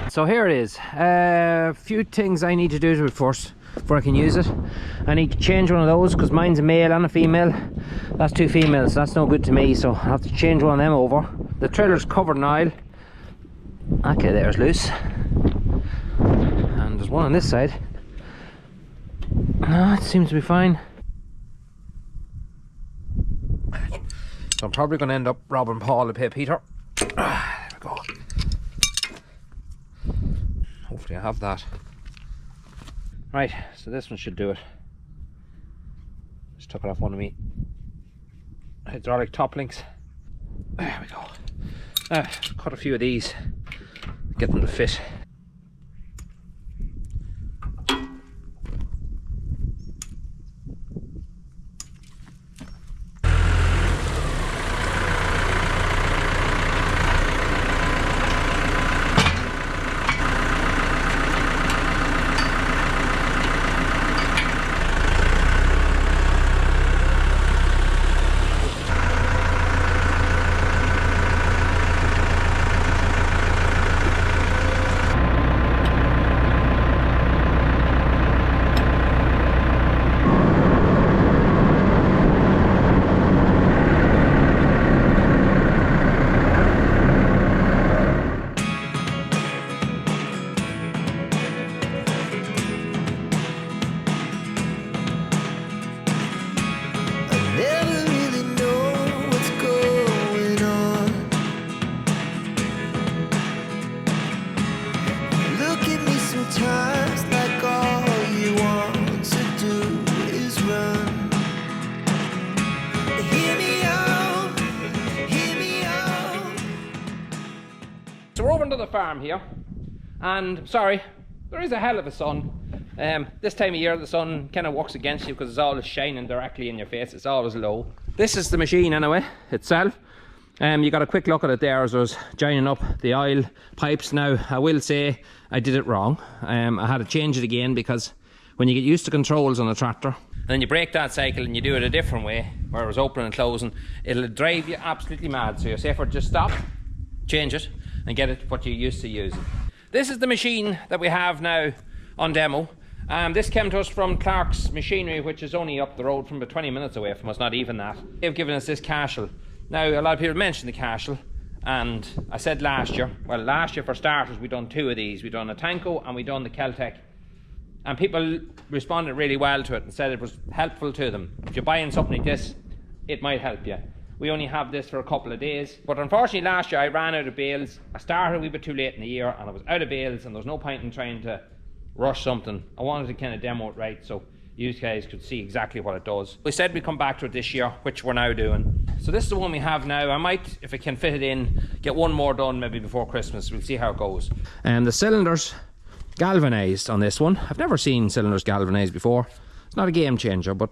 So here it is. A few things I need to do to it first before I can use it. I need to change one of those because mine's a male and a female. That's 2 females, so that's no good to me, so I have to change one of them over. The trailer's covered in oil. Okay, there's loose. And there's one on this side. No, it seems to be fine. So I'm probably going to end up robbing Paul to pay Peter. There we go. Hopefully I have that. Right, so this one should do it. Just took it off one of me hydraulic top links. There we go. Cut a few of these, get them to fit. So we're over into the farm here, and sorry, there is a hell of a sun. This time of year the sun kind of works against you because it's always shining directly in your face. It's always low. This is the machine anyway, itself. You got a quick look at it there as I was joining up the oil pipes. Now I will say I did it wrong. I had to change it again because when you get used to controls on a tractor and then you break that cycle and you do it a different way where it was opening and closing, it'll drive you absolutely mad. So you're safer just stop, change it and get it what you used to using. This is the machine that we have now on demo. This came to us from Clark's Machinery, which is only up the road from about 20 minutes away from us, not even that. They've given us this Cashel. Now a lot of people mentioned the Cashel, and I said last year for starters we done 2 of these. We done a Tanko and we done the Celtec, and people responded really well to it and said it was helpful to them. If you're buying something like this, it might help you. We only have this for a couple of days, but unfortunately last year I ran out of bales. I started a wee bit too late in the year and I was out of bales, and there was no point in trying to rush something. I wanted to kind of demo it right so you guys could see exactly what it does. We said we'd come back to it this year, which we're now doing. So this is the one we have now. I might, if I can fit it in, get one more done maybe before Christmas. We'll see how it goes. And the cylinders galvanized on this one. I've never seen cylinders galvanized before. It's not a game changer, but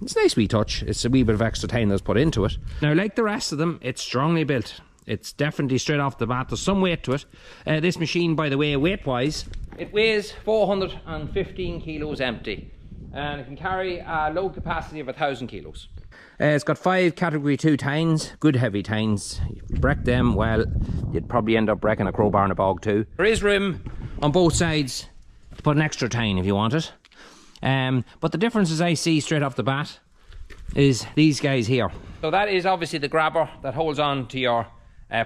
it's a nice wee touch. It's a wee bit of extra time that's put into it. Now, like the rest of them, it's strongly built. It's definitely straight off the bat. There's some weight to it. This machine, by the way, weight-wise, it weighs 415 kilos empty. And it can carry a load capacity of 1,000 kilos. It's got 5 category 2 tines, good heavy tines. If you break them, well, you'd probably end up breaking a crowbar in a bog too. There is room on both sides to put an extra tine if you want it. But the differences I see straight off the bat is these guys here. So that is obviously the grabber that holds on to your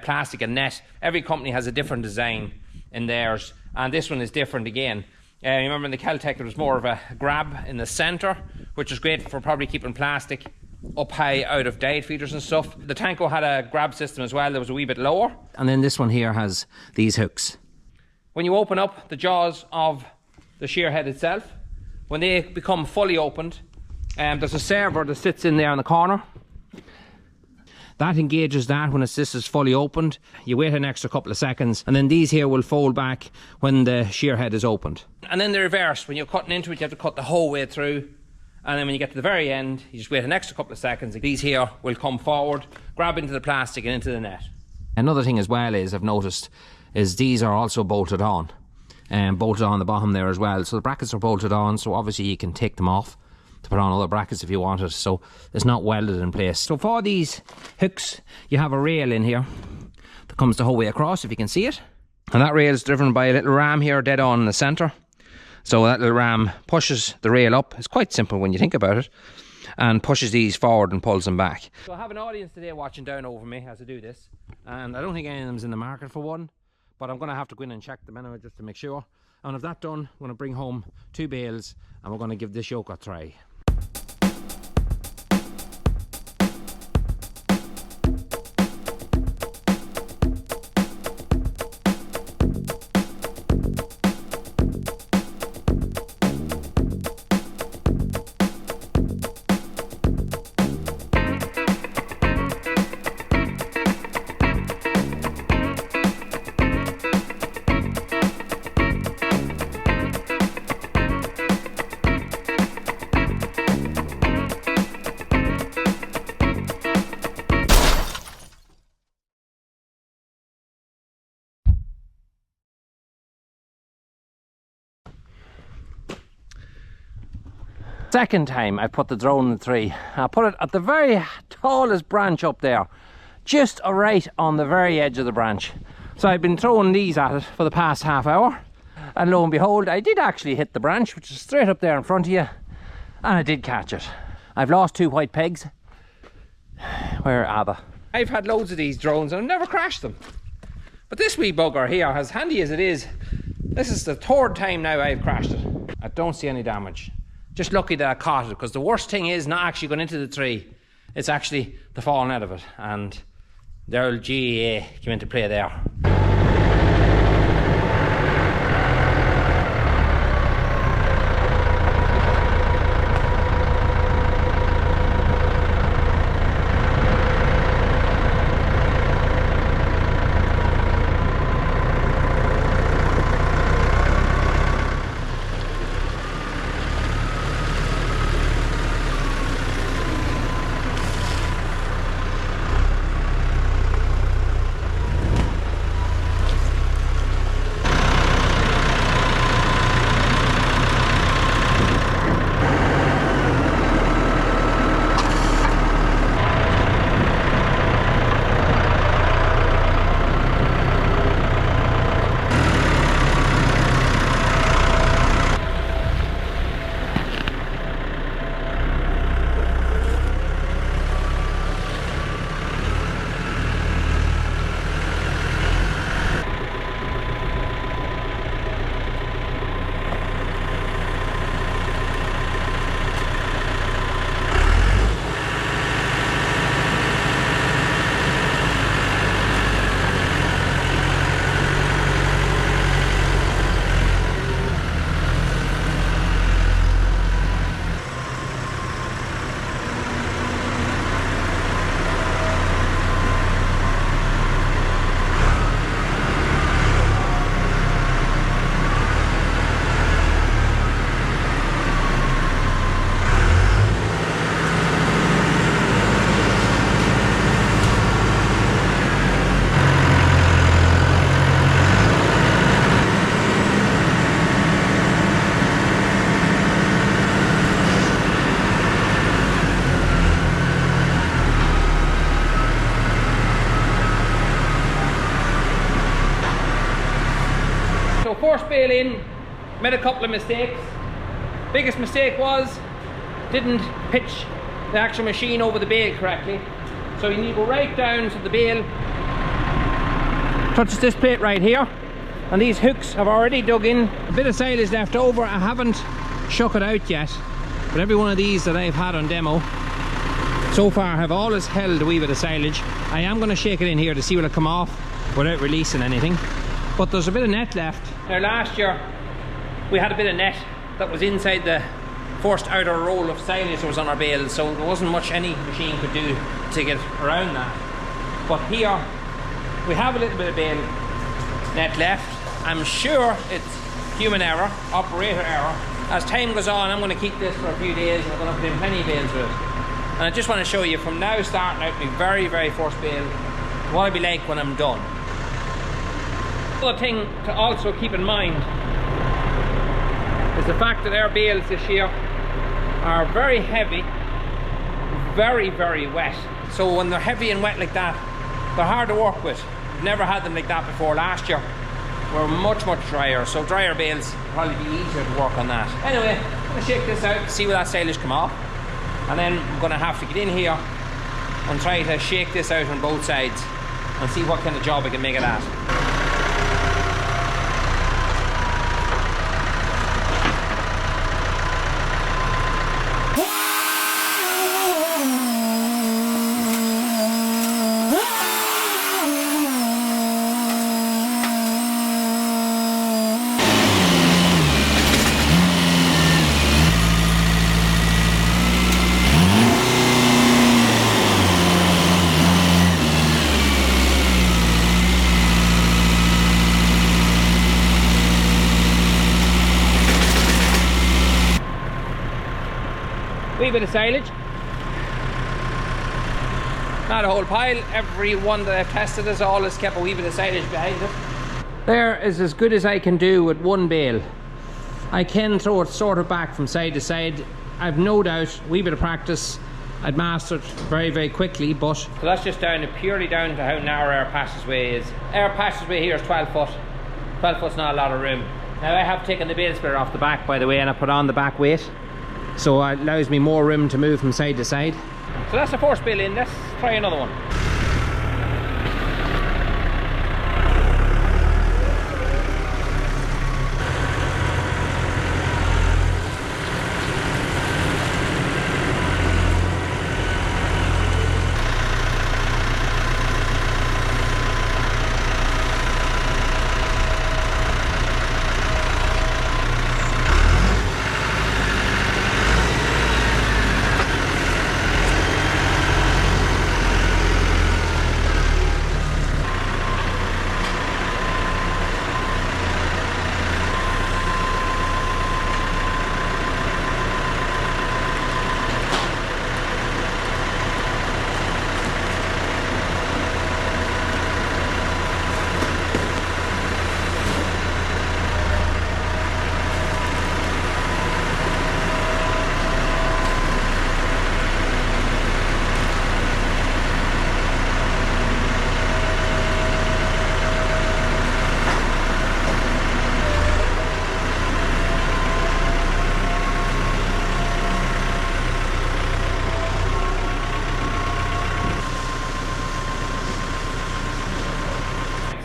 plastic and net. Every company has a different design in theirs, and this one is different again. Remember in the Celtec there was more of a grab in the centre, which is great for probably keeping plastic up high out of diet feeders and stuff. The Tanko had a grab system as well that was a wee bit lower. And then this one here has these hooks. When you open up the jaws of the shear head itself, when they become fully opened, there's a servo that sits in there in the corner. That engages that when this is fully opened. You wait an extra couple of seconds and then these here will fold back when the shear head is opened. And then the reverse, when you're cutting into it you have to cut the whole way through, and then when you get to the very end you just wait an extra couple of seconds. These here will come forward, grab into the plastic and into the net. Another thing as well is I've noticed is these are also bolted on, and bolted on the bottom there as well. So the brackets are bolted on, so obviously you can take them off to put on other brackets if you want it, so it's not welded in place. So for these hooks you have a rail in here that comes the whole way across, if you can see it, And that rail is driven by a little ram here dead on in the centre. So that little ram pushes the rail up. It's quite simple when you think about it. And pushes these forward and pulls them back. So I have an audience today watching down over me as I do this. And I don't think any of them's in the market for one. But I'm going to have to go in and check them anyway just to make sure. And with that done, I'm going to bring home 2 bales and we're going to give this yoke a try. Second time I put the drone in the tree. I put it at the very tallest branch up there, just right on the very edge of the branch. So I've been throwing these at it for the past half hour, and lo and behold, I did actually hit the branch, which is straight up there in front of you, and I did catch it. I've lost 2 white pegs. Where are they? I've had loads of these drones and I've never crashed them. But this wee bugger here, as handy as it is, this is the 3rd time now I've crashed it. I don't see any damage. Just lucky that I caught it, because the worst thing is not actually going into the tree. It's actually the falling out of it, and the old GEA came into play there. Force bale in, made a couple of mistakes. Biggest mistake was didn't pitch the actual machine over the bale correctly. So you need to go right down so the bale touches this plate right here, and these hooks have already dug in. A bit of silage left over. I haven't shook it out yet, but every one of these that I've had on demo so far have always held a wee bit of silage. I am going to shake it in here to see will it come off without releasing anything. But there's a bit of net left. Now last year we had a bit of net that was inside the first outer roll of silage that was on our bales, so there wasn't much any machine could do to get around that. But here we have a little bit of bale net left. I'm sure it's human error, operator error. As time goes on, I'm going to keep this for a few days and I'm going to put in plenty of bales with it. And I just want to show you from now starting out my very first bale what it'll be like when I'm done. Another thing to also keep in mind is the fact that our bales this year are very heavy, very wet. So when they're heavy and wet like that, they're hard to work with. We've never had them like that before. Last year were much drier, so drier bales would probably be easier to work on that. Anyway, I'm going to shake this out, see where that silage come off, and then I'm going to have to get in here and try to shake this out on both sides and see what kind of job I can make of that. Wee bit of silage, not a whole pile. Every one that I've tested has always kept a wee bit of silage behind it. There is as good as I can do with one bale. I can throw it sort of back from side to side. I've no doubt, a wee bit of practice, I'd master it very quickly, but so that's just purely down to how narrow our passageway is. Our passageway here is 12 foot. 12 foot's not a lot of room. Now I have taken the bale splitter off the back, by the way, and I put on the back weight, so it allows me more room to move from side to side. So that's the first bale in. Let's try another one.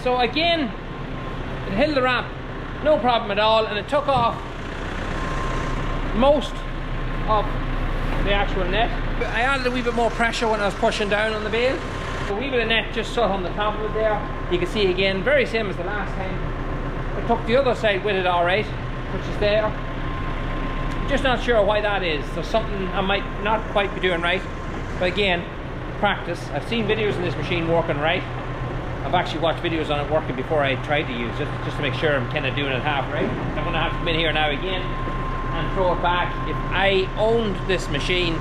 So again, it held the ramp, no problem at all, and it took off most of the actual net. I added a wee bit more pressure when I was pushing down on the bale. A wee bit of net just sat on the top of it there. You can see again, very same as the last time. I took the other side with it alright, which is there. Just not sure why that is. There's something I might not quite be doing right. But again, practice. I've seen videos of this machine working right. I've actually watched videos on it working before I tried to use it, just to make sure I'm kind of doing it half right. I'm going to have to come in here now again and throw it back. If I owned this machine,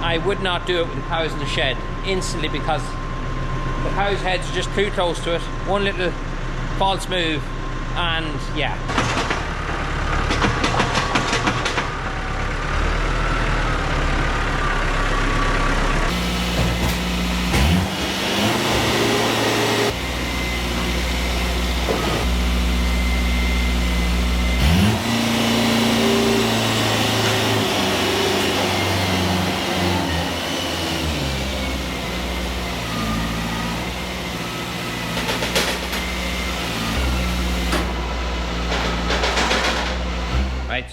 I would not do it with the cows in the shed instantly, because the cows' heads are just too close to it. One little false move and yeah.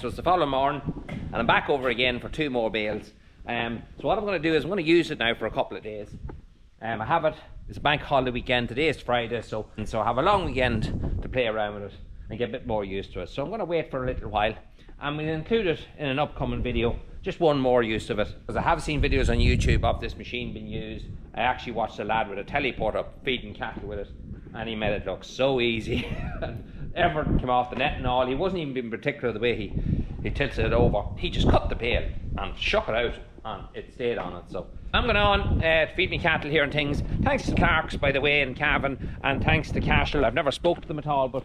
So it's the following morning and I'm back over again for 2 more bales. So what I'm going to do is I'm going to use it now for a couple of days. I have it, it's bank holiday weekend, today is Friday, so I have a long weekend to play around with it and get a bit more used to it. So I'm going to wait for a little while. I'm going to include it in an upcoming video, just one more use of it, because I have seen videos on YouTube of this machine being used. I actually watched a lad with a teleport up feeding cattle with it, and he made it look so easy. Everything came off the net and all. He wasn't even being particular the way he tilted it over. He just cut the bale and shook it out and it stayed on it. So I'm going on to feed me cattle here and things. Thanks to Clark's, by the way, in Cavan, and thanks to Cashels. I've never spoke to them at all, but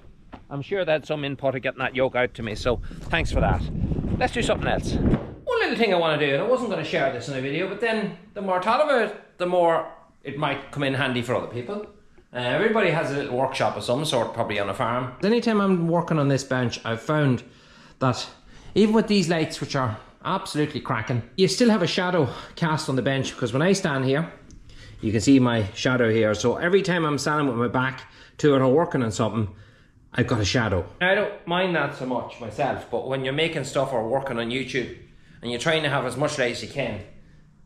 I'm sure they had some input of getting that yoke out to me, so thanks for that. Let's do something else. One little thing I want to do, and I wasn't going to share this in a video, but then the more I thought about it, the more it might come in handy for other people. Everybody has a little workshop of some sort, probably on a farm. Anytime I'm working on this bench, I've found that even with these lights, which are absolutely cracking, you still have a shadow cast on the bench, because when I stand here, you can see my shadow here. So every time I'm standing with my back to it or working on something, I've got a shadow. I don't mind that so much myself, but when you're making stuff or working on YouTube and you're trying to have as much light as you can,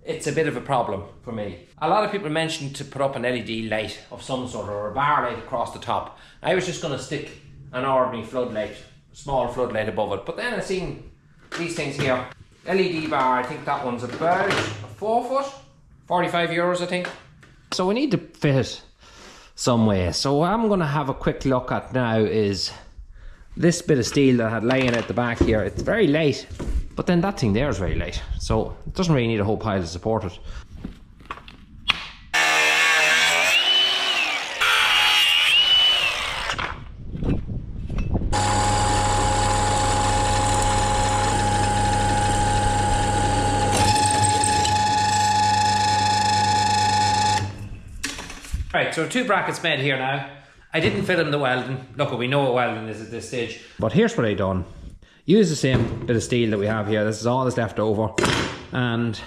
it's a bit of a problem for me. A lot of people mentioned to put up an LED light of some sort or a bar light across the top. I was just going to stick an ordinary floodlight, a small floodlight above it. But then I seen these things here. LED bar, I think that one's about 4 foot, 45 euros I think. So we need to fit it some way. So what I'm going to have a quick look at now is this bit of steel that I had laying at the back here. It's very light. But then that thing there is very light, so it doesn't really need a whole pile to support it. Right, so 2 brackets made here now. I didn't fit them the welding. Look, we know what welding is at this stage. But here's what I done. Use the same bit of steel that we have here. This is all that's left over. And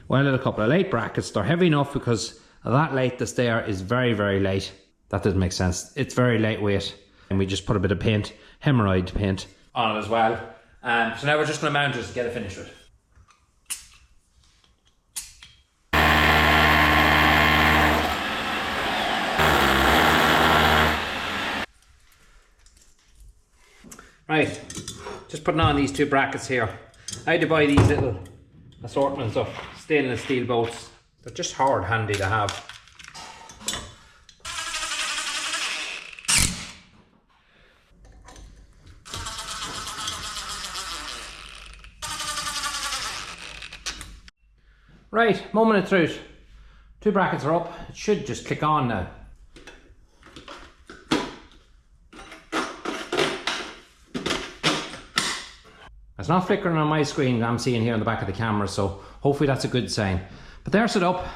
welded a couple of light brackets. They're heavy enough because that light that's there is very, very light. That doesn't make sense. It's very lightweight. And we just put a bit of paint, hemorrhoid paint, on it as well. So now we're just going to mount it and get it finished with. Right, just putting on these 2 brackets here. I had to buy these little assortments of stainless steel bolts. They're just hard handy to have. Right, moment of truth. 2 brackets are up. It should just click on now. It's not flickering on my screen I'm seeing here on the back of the camera, so hopefully that's a good sign. But they're set up.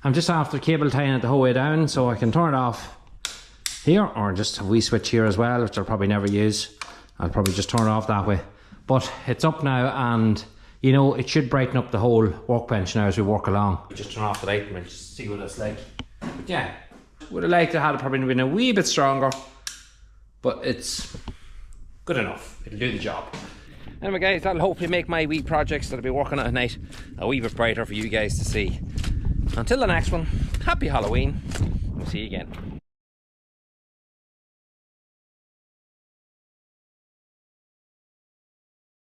I'm just after cable tying it the whole way down, so I can turn it off here, or just a wee switch here as well, which I'll probably never use. I'll probably just turn it off that way. But it's up now, and you know, it should brighten up the whole workbench now as we work along. Just turn off the light and we'll just see what it's like. But yeah, would have liked to have it probably been a wee bit stronger, but it's good enough. It'll do the job. Anyway guys, that'll hopefully make my wee projects that I'll be working on at night a wee bit brighter for you guys to see. Until the next one, happy Halloween. We'll see you again.